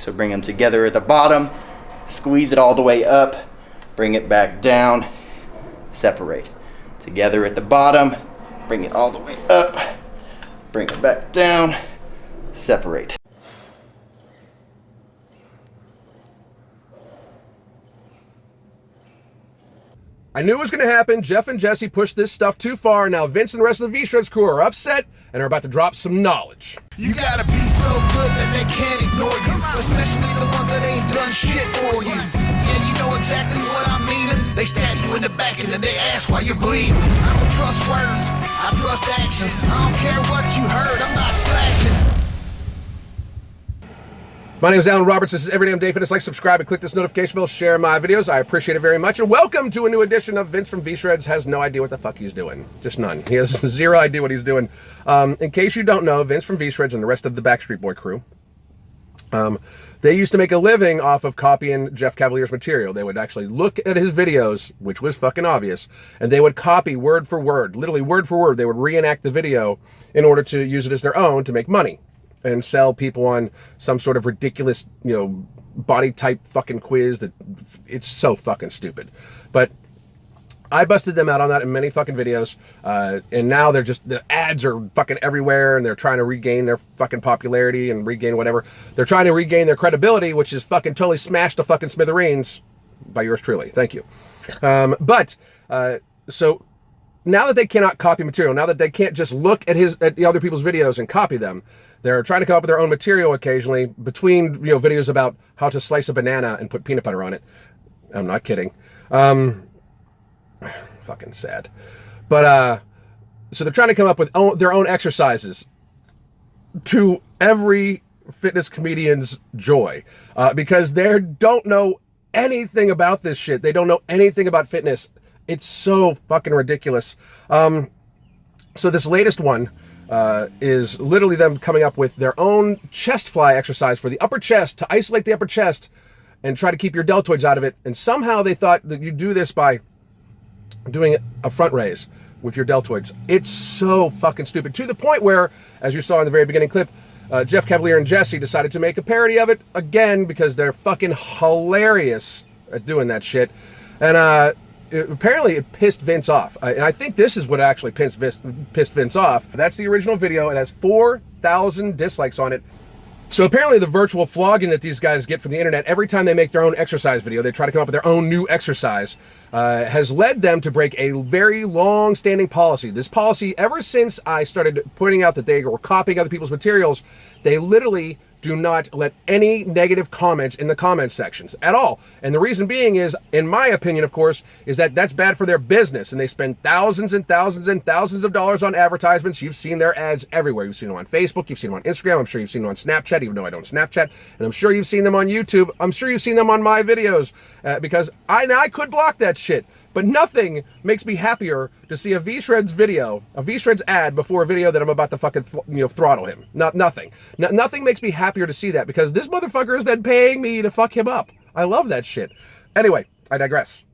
So bring them together at the bottom, squeeze it all the way up, bring it back down, separate. Together at the bottom, bring it all the way up, bring it back down, separate. I knew it was going to happen. Jeff and Jesse pushed this stuff too far. Now Vince and the rest of the V-Shreds crew are upset and are about to drop some knowledge. You gotta be so good that they can't ignore you, especially the ones that ain't done shit for you. Yeah, you know exactly what I mean. They stab you in the back and then they ask why you're bleeding. I don't trust words, I trust actions. I don't care what you heard, I'm not slacking. My name is Alan Roberts. This is Everyday Day Fitness. Like, subscribe, and click this notification bell. Share my videos. I appreciate it very much. And welcome to a new edition of Vince from V-Shreds has no idea what the fuck he's doing. Just none. He has zero idea what he's doing. In case you don't know, Vince from V-Shreds and the rest of the Backstreet Boy crew, they used to make a living off of copying Jeff Cavalier's material. They would actually look at his videos, which was fucking obvious, and they would copy word for word, literally word for word. They would reenact the video in order to use it as their own to make money and sell people on some sort of ridiculous, body type fucking quiz that it's so fucking stupid. But I busted them out on that in many fucking videos. And now the ads are fucking everywhere and they're trying to regain their fucking popularity and regain whatever. They're trying to regain their credibility, which is fucking totally smashed to fucking smithereens by yours truly. Thank you. So now that they cannot copy material, now that they can't just look at the other people's videos and copy them, they're trying to come up with their own material occasionally between, videos about how to slice a banana and put peanut butter on it. I'm not kidding. Fucking sad. But, so they're trying to come up with their own exercises to every fitness comedian's joy, because they don't know anything about this shit. They don't know anything about fitness. It's so fucking ridiculous. So this latest one is literally them coming up with their own chest fly exercise for the upper chest to isolate the upper chest and try to keep your deltoids out of it. And somehow they thought that you do this by doing a front raise with your deltoids. It's so fucking stupid, to the point where, as you saw in the very beginning clip, Jeff Cavalier and Jesse decided to make a parody of it again because they're fucking hilarious at doing that shit. And apparently it pissed Vince off. And I think this is what actually pissed Vince off. That's the original video. It has 4,000 dislikes on it. So apparently the virtual flogging that these guys get from the internet every time they make their own exercise video, they try to come up with their own new exercise, has led them to break a very long-standing policy. This policy, ever since I started pointing out that they were copying other people's materials, they literally do not let any negative comments in the comment sections at all. And the reason being is, in my opinion, of course, is that that's bad for their business. And they spend thousands and thousands and thousands of dollars on advertisements. You've seen their ads everywhere. You've seen them on Facebook. You've seen them on Instagram. I'm sure you've seen them on Snapchat, even though I don't Snapchat. And I'm sure you've seen them on YouTube. I'm sure you've seen them on my videos, because I could block that shit. But nothing makes me happier to see a V-Shreds video, a V-Shreds ad before a video that I'm about to fucking, throttle him. Nothing. Nothing makes me happier to see that, because this motherfucker is then paying me to fuck him up. I love that shit. Anyway, I digress.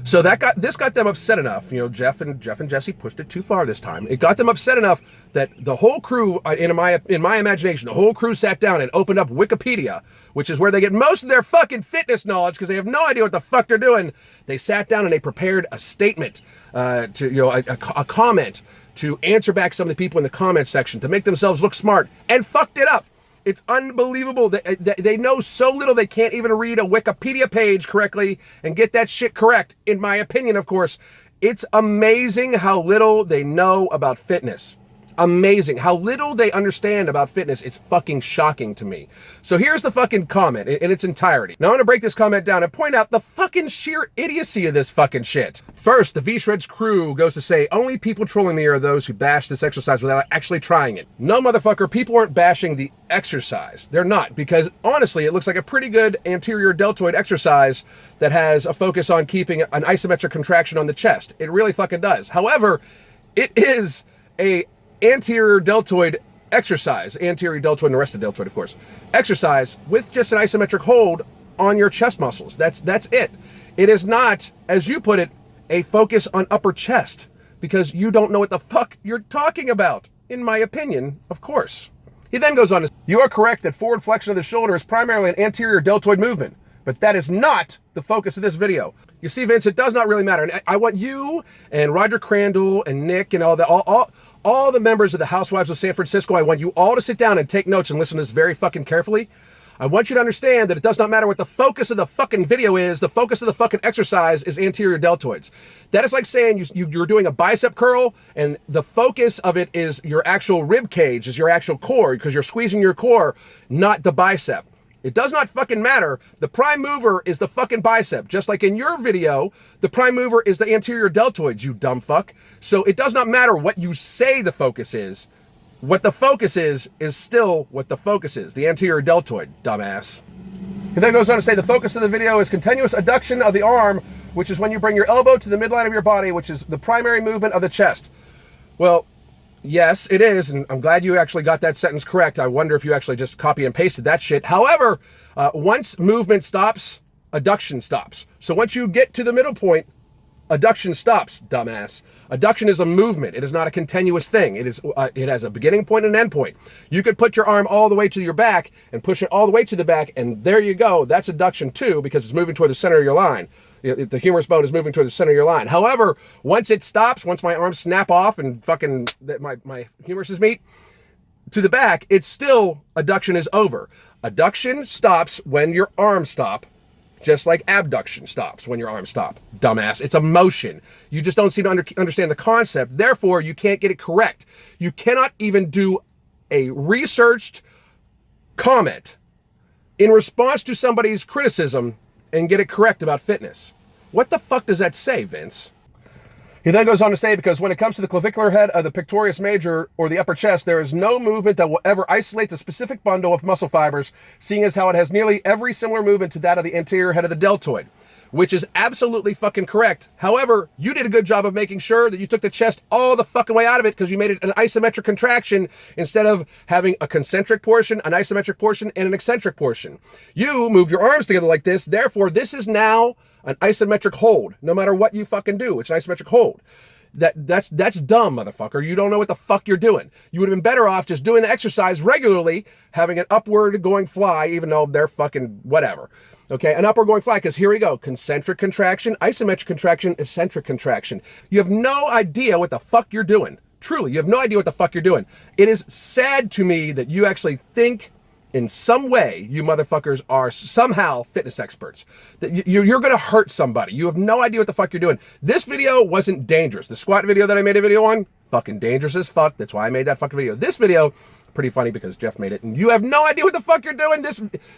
So this got them upset enough. Jeff and Jesse pushed it too far this time. It got them upset enough that the whole crew, in my imagination, the whole crew sat down and opened up Wikipedia, which is where they get most of their fucking fitness knowledge, because they have no idea what the fuck they're doing. They sat down and they prepared a statement, a comment to answer back some of the people in the comment section to make themselves look smart, and fucked it up. It's unbelievable. They know so little they can't even read a Wikipedia page correctly and get that shit correct, in my opinion, of course. It's amazing how little they know about fitness. Amazing how little they understand about fitness. It's fucking shocking to me. So here's the fucking comment in its entirety. Now I'm gonna break this comment down and point out the fucking sheer idiocy of this fucking shit. First, the V-Shreds crew goes to say, only people trolling me are those who bash this exercise without actually trying it. No, motherfucker, people aren't bashing the exercise. They're not, because honestly, it looks like a pretty good anterior deltoid exercise that has a focus on keeping an isometric contraction on the chest. It really fucking does. However, it is a anterior deltoid exercise, anterior deltoid and the rest of deltoid, of course, exercise with just an isometric hold on your chest muscles. That's it. It is not, as you put it, a focus on upper chest, because you don't know what the fuck you're talking about, in my opinion, of course. He then goes on to say, you are correct that forward flexion of the shoulder is primarily an anterior deltoid movement, but that is not the focus of this video. You see, Vince, it does not really matter. And I want you and Roger Crandall and Nick and all the members of the Housewives of San Francisco, I want you all to sit down and take notes and listen to this very fucking carefully. I want you to understand that it does not matter what the focus of the fucking video is. The focus of the fucking exercise is anterior deltoids. That is like saying you're doing a bicep curl and the focus of it is your actual rib cage, is your actual core, because you're squeezing your core, not the bicep. It does not fucking matter. The prime mover is the fucking bicep. Just like in your video, the prime mover is the anterior deltoids, you dumb fuck. So it does not matter what you say the focus is. What the focus is still what the focus is. The anterior deltoid, dumbass. He then goes on to say the focus of the video is continuous adduction of the arm, which is when you bring your elbow to the midline of your body, which is the primary movement of the chest. Well, yes, it is, and I'm glad you actually got that sentence correct. I wonder if you actually just copy and pasted that shit. However, once movement stops, adduction stops. So once you get to the middle point, adduction stops, dumbass. Adduction is a movement. It is not a continuous thing. It has a beginning point and an end point. You could put your arm all the way to your back and push it all the way to the back, and there you go. That's adduction too, because it's moving toward the center of your line. The humerus bone is moving toward the center of your line. However, once it stops, once my arms snap off and fucking my humeruses meet to the back, it's still, adduction is over. Adduction stops when your arms stop, just like abduction stops when your arms stop. Dumbass. It's a motion. You just don't seem to understand the concept. Therefore, you can't get it correct. You cannot even do a researched comment in response to somebody's criticism and get it correct about fitness. What the fuck does that say, Vince? He then goes on to say, because when it comes to the clavicular head of the pectoralis major or the upper chest, there is no movement that will ever isolate the specific bundle of muscle fibers, seeing as how it has nearly every similar movement to that of the anterior head of the deltoid, which is absolutely fucking correct. However, you did a good job of making sure that you took the chest all the fucking way out of it because you made it an isometric contraction instead of having a concentric portion, an isometric portion, and an eccentric portion. You moved your arms together like this. Therefore, this is now an isometric hold. No matter what you fucking do, it's an isometric hold. That's dumb, motherfucker. You don't know what the fuck you're doing. You would have been better off just doing the exercise regularly, having an upward going fly, even though they're fucking whatever. Okay, an upward going fly, because here we go. Concentric contraction, isometric contraction, eccentric contraction. You have no idea what the fuck you're doing. Truly, you have no idea what the fuck you're doing. It is sad to me that you actually think in some way you motherfuckers are somehow fitness experts. That you're going to hurt somebody. You have no idea what the fuck you're doing. This video wasn't dangerous. The squat video that I made a video on, fucking dangerous as fuck. That's why I made that fucking video. This video, pretty funny because Jeff made it, and you have no idea what the fuck you're doing.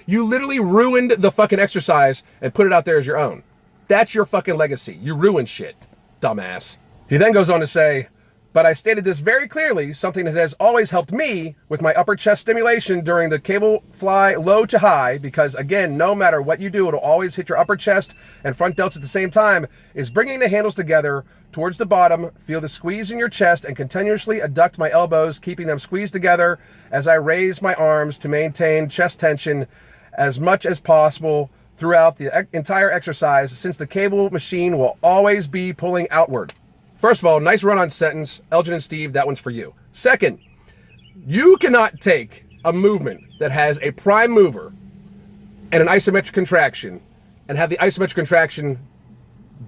You literally ruined the fucking exercise and put it out there as your own. That's your fucking legacy. You ruined shit, dumbass. He then goes on to say, but I stated this very clearly, something that has always helped me with my upper chest stimulation during the cable fly low to high, because again, no matter what you do, it'll always hit your upper chest and front delts at the same time, is bringing the handles together towards the bottom, feel the squeeze in your chest, and continuously adduct my elbows, keeping them squeezed together as I raise my arms to maintain chest tension as much as possible throughout the entire exercise, since the cable machine will always be pulling outward. First of all, nice run-on sentence. Elgin and Steve, that one's for you. Second, you cannot take a movement that has a prime mover and an isometric contraction and have the isometric contraction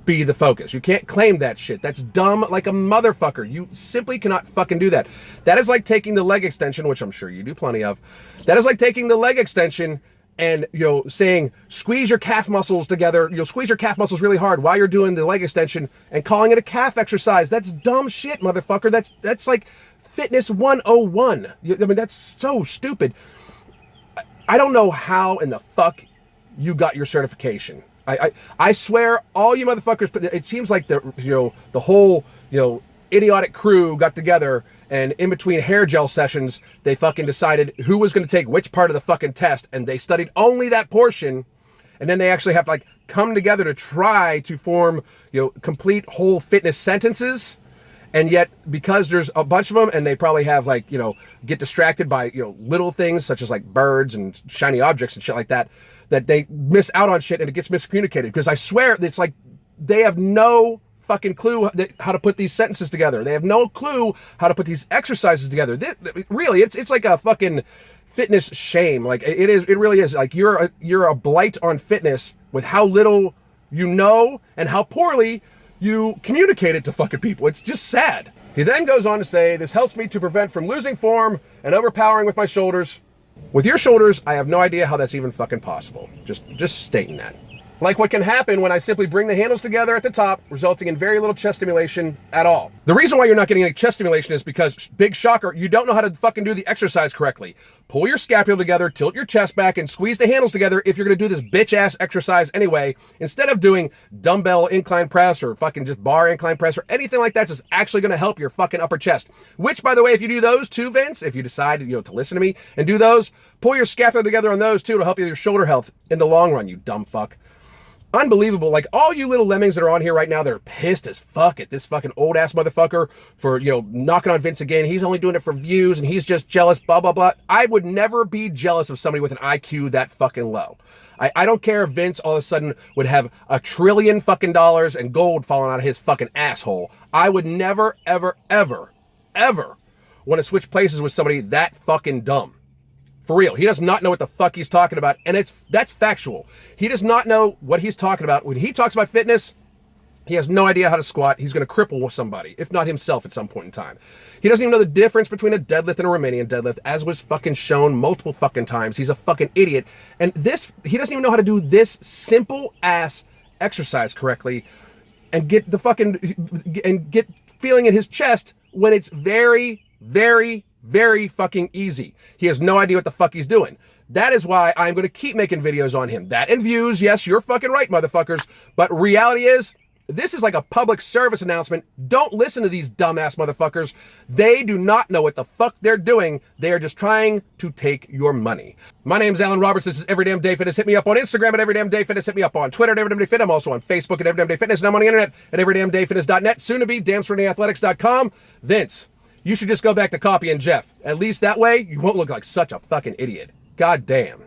be the focus. You can't claim that shit. That's dumb like a motherfucker. You simply cannot fucking do that. That is like taking the leg extension, which I'm sure you do plenty of. That is like taking the leg extension and, saying, squeeze your calf muscles together. Squeeze your calf muscles really hard while you're doing the leg extension and calling it a calf exercise. That's dumb shit, motherfucker. That's like fitness 101. That's so stupid. I don't know how in the fuck you got your certification. I swear all you motherfuckers, but it seems like the whole, idiotic crew got together and in between hair gel sessions, they fucking decided who was going to take which part of the fucking test, and they studied only that portion, and then they actually have to come together to try to form, complete whole fitness sentences. And yet, because there's a bunch of them, and they probably have get distracted by, little things such as birds and shiny objects and shit like that, that they miss out on shit and it gets miscommunicated. Because I swear, it's like they have no fucking clue how to put these sentences together. They have no clue how to put these exercises together. Really, it's like a fucking fitness shame. Like it really is. Like you're a blight on fitness with how little you know and how poorly you communicate it to fucking people. It's just sad. He then goes on to say, this helps me to prevent from losing form and overpowering with my shoulders. With your shoulders, I have no idea how that's even fucking possible. Just stating that. Like what can happen when I simply bring the handles together at the top, resulting in very little chest stimulation at all. The reason why you're not getting any chest stimulation is because, big shocker, you don't know how to fucking do the exercise correctly. Pull your scapula together, tilt your chest back, and squeeze the handles together if you're gonna do this bitch-ass exercise anyway, instead of doing dumbbell incline press or fucking just bar incline press or anything like that that's actually gonna help your fucking upper chest. Which, by the way, if you do those too, Vince, if you decide to listen to me and do those, pull your scapula together on those too to help you with your shoulder health in the long run, you dumb fuck. Unbelievable. Like all you little lemmings that are on here right now that are pissed as fuck at this fucking old ass motherfucker for, knocking on Vince again. He's only doing it for views and he's just jealous, blah, blah, blah. I would never be jealous of somebody with an IQ that fucking low. I don't care if Vince all of a sudden would have $1 trillion fucking dollars and gold falling out of his fucking asshole. I would never, ever, ever, ever want to switch places with somebody that fucking dumb. For real, he does not know what the fuck he's talking about, and that's factual. He does not know what he's talking about. When he talks about fitness, he has no idea how to squat. He's going to cripple somebody, if not himself at some point in time. He doesn't even know the difference between a deadlift and a Romanian deadlift, as was fucking shown multiple fucking times. He's a fucking idiot. And he doesn't even know how to do this simple ass exercise correctly and get feeling in his chest when it's very, very, very fucking easy. He has no idea what the fuck he's doing. That is why I'm going to keep making videos on him. That and views, yes, you're fucking right, motherfuckers. But reality is, this is like a public service announcement. Don't listen to these dumbass motherfuckers. They do not know what the fuck they're doing. They are just trying to take your money. My name's Alan Roberts. This is Everyday Day Fitness. Hit me up on Instagram at Everyday Day Fitness. Hit me up on Twitter at Everyday Fitness. I'm also on Facebook at Everyday Day Fitness. And I'm on the internet at everydaydayfitness.net. Soon to be damnsternathletics.com. Vince, you should just go back to copying Jeff. At least that way, you won't look like such a fucking idiot. God damn.